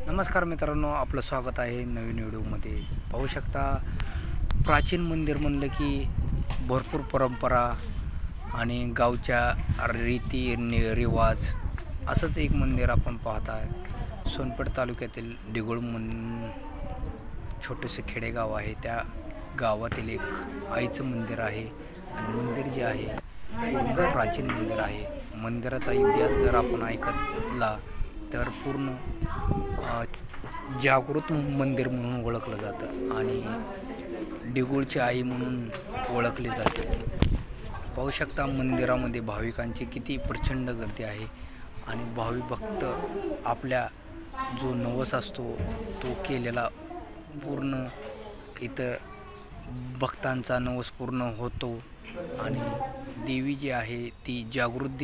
नमस्कार मित्रांनो, आपलं स्वागत आहे नवीन व्हिडिओमध्ये। पाहू शकता, प्राचीन मंदिर म्हणलं की भरपूर परंपरा आणि गावच्या रीती रिवाज असंच एक मंदिर आपण पाहत आहे। सोनपेठ तालुक्यातील डिगोळ छोटेसे खेडेगाव आहे। त्या गावातील एक आईचं मंदिर आहे आणि मंदिर जे आहे प्राचीन मंदिर आहे। मंदिराचा इतिहास जर आपण ऐकला तर पूर्ण जागृत मंदिर म्हणून ओळखलं जातं आणि डिगोळची आई म्हणून ओळखले जाते। पाहू शकता, मंदिरामध्ये भाविकांची किती प्रचंड गर्दी आहे आणि भाविक भक्त आपल्या जो नवस असतो तो केलेला पूर्ण इथं भक्तांचा नवस पूर्ण होतो। आणि देवी जी आहे ती जागृत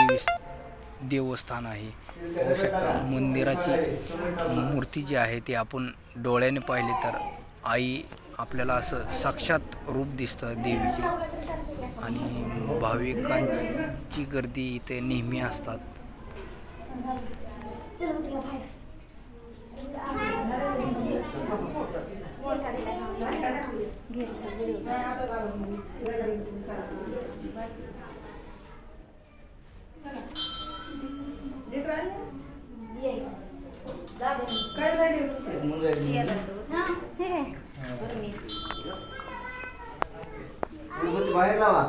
देवस्थान आहे। पाहू शकता, मंदिराची मूर्ती जी आहे ती आपण डोळ्याने पाहिली तर आई आपल्याला असं साक्षात रूप दिसतं देवीचे आणि भाविकांची गर्दी इथे नेहमी असतात। बाहेर लावा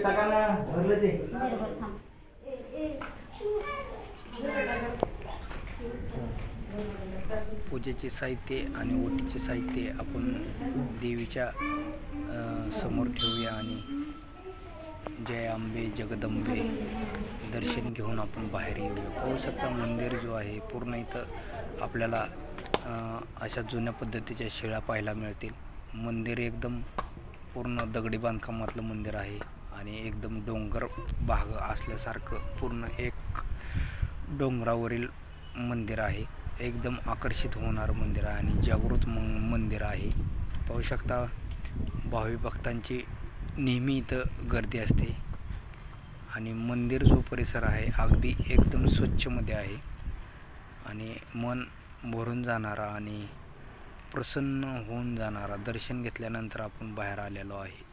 टाका ना भरलं ते। पूजेचे साहित्य आणि ओटीचे साहित्य आपण देवीच्या समोर ठेवूया आणि जय अंबे जगदंबे दर्शन घेऊन आपण बाहेर येऊया। पाहू शकता, मंदिर जो आहे पूर्ण इथं आपल्याला अशा जुन्या पद्धतीच्या शिळा पाहायला मिळतील। मंदिर एकदम पूर्ण दगडी बांधकामातलं मंदिर आहे आणि एकदम डोंगर भाग असल्यासारखं पूर्ण एक डोंगरावरील मंदिर आहे। एकदम आकर्षित होणारं मंदिर आहे आणि जागृत मंदिर आहे। पाहू शकता, भाविक भक्तांची नेहमी इथं गर्दी असते आणि मंदिर जो परिसर आहे अगदी एकदम स्वच्छमध्ये आहे आणि मन भरून जाणारा आणि प्रसन्न होऊन जाणारा दर्शन घेतल्यानंतर आपण बाहेर आलेलो आहे।